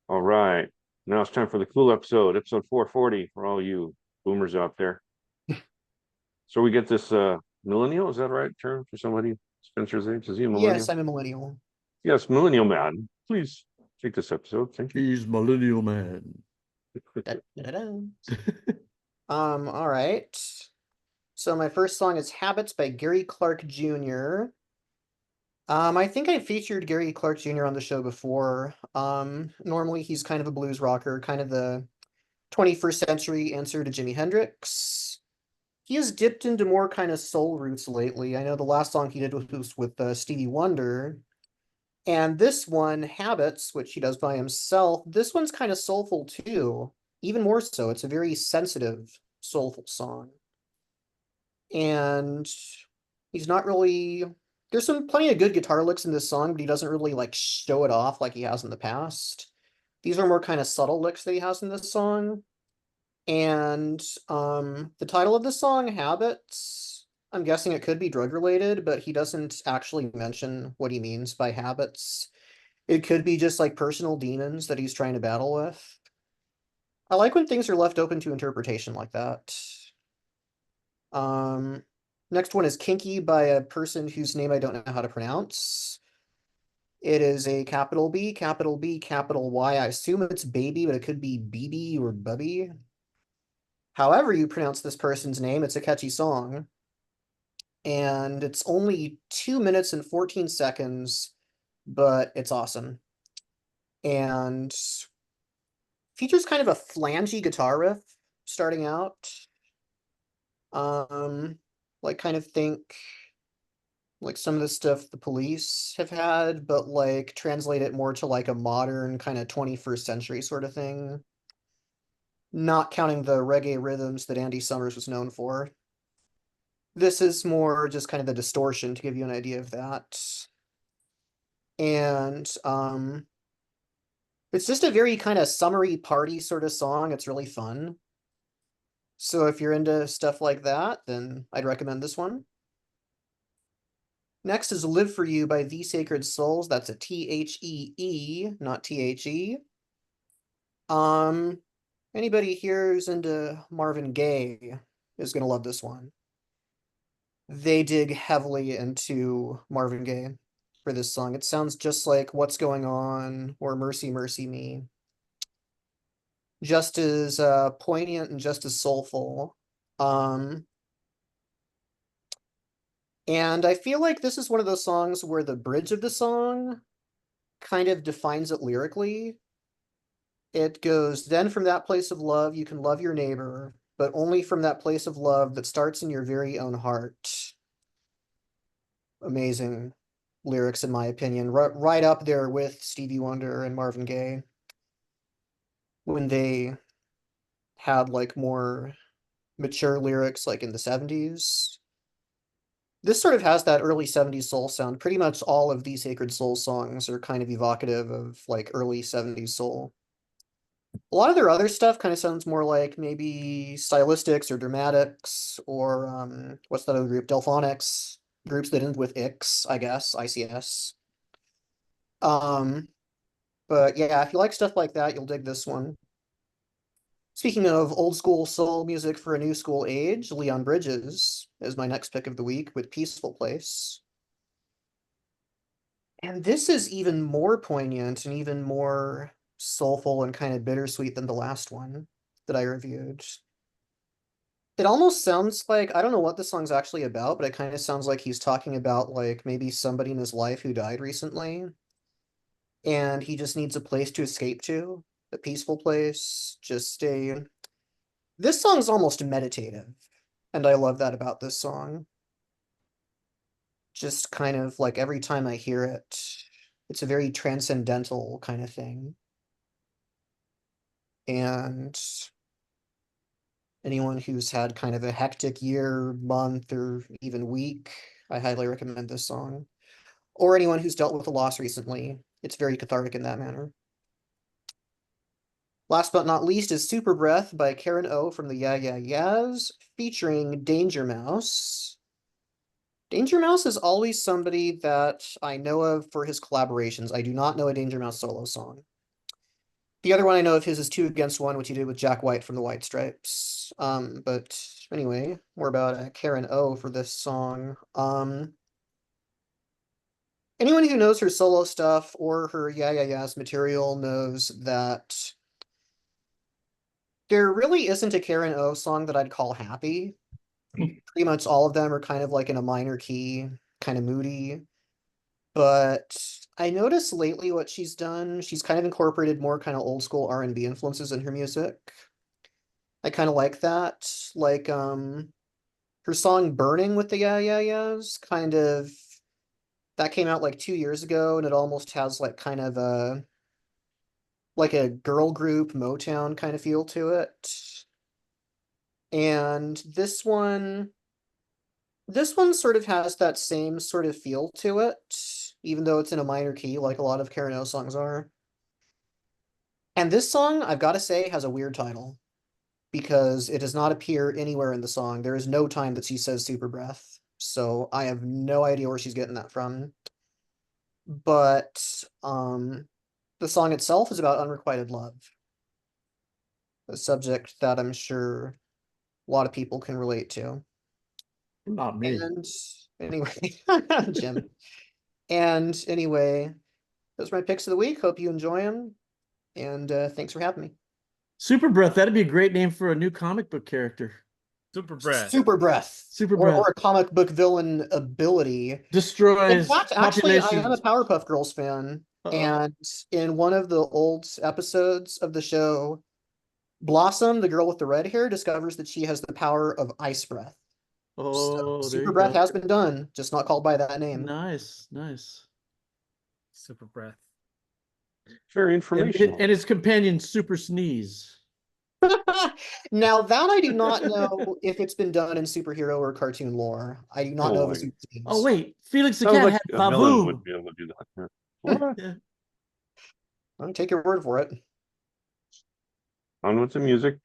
All right. Now it's time for the cool episode 440 for all you boomers out there. So we get this millennial, is that the right term for somebody Spencer's age? Is he a Yes, millennial? I'm a millennial. Yes, millennial man. Please take this episode. Thank you. He's millennial man. Da, da, da, da. All right. So my first song is Habits by Gary Clark Jr. I think I featured Gary Clark Jr. on the show before. Normally he's kind of a blues rocker, kind of the 21st century answer to Jimi Hendrix. He has dipped into more kind of soul roots lately. I know the last song he did was with Stevie Wonder. And this one, Habits, which he does by himself, this one's kind of soulful too. Even more so. It's a very sensitive, soulful song. And he's not really there's some plenty of good guitar licks in this song, but he doesn't really like show it off like he has in the past. These are more kind of subtle licks that he has in this song. And the title of the song, Habits, I'm guessing it could be drug related, but he doesn't actually mention what he means by habits. It could be just like personal demons that he's trying to battle with. I like when things are left open to interpretation like that. Um, Next one is Kinky by a person whose name I don't know how to pronounce. It is a capital B, capital B, capital Y. I assume it's baby, but it could be BB or Bubby. However you pronounce this person's name, it's a catchy song. And it's only 2 minutes and 14 seconds, but it's awesome. And features kind of a flangy guitar riff starting out. Like kind of think like some of the stuff the Police have had, but like translate it more to like a modern kind of 21st century sort of thing. Not counting the reggae rhythms that Andy Summers was known for. This is more just kind of the distortion to give you an idea of that. And it's just a very kind of summery party sort of song. It's really fun. So if you're into stuff like that, then I'd recommend this one. Next is Live For You by The Sacred Souls. That's a Thee, not The. Anybody here who's into Marvin Gaye is gonna love this one. They dig heavily into Marvin Gaye for this song. It sounds just like What's Going On or Mercy, Mercy Me. Just as poignant and just as soulful. And I feel like this is one of those songs where the bridge of the song kind of defines it lyrically. It goes, then from that place of love, you can love your neighbor, but only from that place of love that starts in your very own heart. Amazing lyrics, in my opinion. Right up there with Stevie Wonder and Marvin Gaye when they had like more mature lyrics like in the 70s. This sort of has that early 70s soul sound. Pretty much all of these Sacred Soul songs are kind of evocative of like early 70s soul. A lot of their other stuff kind of sounds more like maybe stylistics or dramatics or what's that other group? Delphonics. Groups that end with Ix, I guess, ICS. Um, but yeah, if you like stuff like that, you'll dig this one. Speaking of old school soul music for a new school age, Leon Bridges is my next pick of the week with Peaceful Place. And this is even more poignant and even more soulful and kind of bittersweet than the last one that I reviewed. It almost sounds like, I don't know what the song's actually about, but it kind of sounds like he's talking about like maybe somebody in his life who died recently. And he just needs a place to escape to, a peaceful place, just a this song's almost meditative, and I love that about this song. Just kind of like every time I hear it, it's a very transcendental kind of thing. And anyone who's had kind of a hectic year, month, or even week, I highly recommend this song. Or anyone who's dealt with a loss recently, it's very cathartic in that manner. Last but not least is Super Breath by Karen O from the Yeah Yeah Yeahs, featuring Danger Mouse. Danger Mouse is always somebody that I know of for his collaborations. I do not know a Danger Mouse solo song. The other one I know of his is 2 Against 1, which he did with Jack White from the White Stripes. But anyway, more about Karen O for this song. Anyone who knows her solo stuff or her Yeah Yeah Yeahs material knows that there really isn't a Karen O song that I'd call happy. Pretty much all of them are kind of like in a minor key, kind of moody. But I noticed lately what she's done, she's kind of incorporated more kind of old school R&B influences in her music. I kind of like that. Like her song Burning with the Yeah Yeah Yeahs kind of that came out like 2 years ago and it almost has like kind of a like a girl group Motown kind of feel to it. And this one sort of has that same sort of feel to it, even though it's in a minor key like a lot of Karen O songs are. And this song, I've got to say, has a weird title because it does not appear anywhere in the song. There is no time that she says super breath. So I have no idea where she's getting that from. But the song itself is about unrequited love, a subject that I'm sure a lot of people can relate to. Not me. And anyway, Jim. And anyway, those are my picks of the week. Hope you enjoy them. And thanks for having me. Super Breath, that'd be a great name for a new comic book character. Super breath. Super breath. Super or, Breath. or a comic book villain ability. In Destroys fact, actually, I am a populations. Powerpuff Girls fan. And in one of the old episodes of the show, Blossom, the girl with the red hair, discovers that she has the power of ice breath. Oh, So there super you breath go. has been done, just not called by that name. Nice, nice. Super breath. Very informational. And his companion, Super Sneeze. Now that I do not know if it's been done in superhero or cartoon lore. I do not know if it's Boy. Oh, wait. Felix the Sounds cat like had a villain Babu. would be able to do that. What? Yeah. I'll take your word for it. On with the music.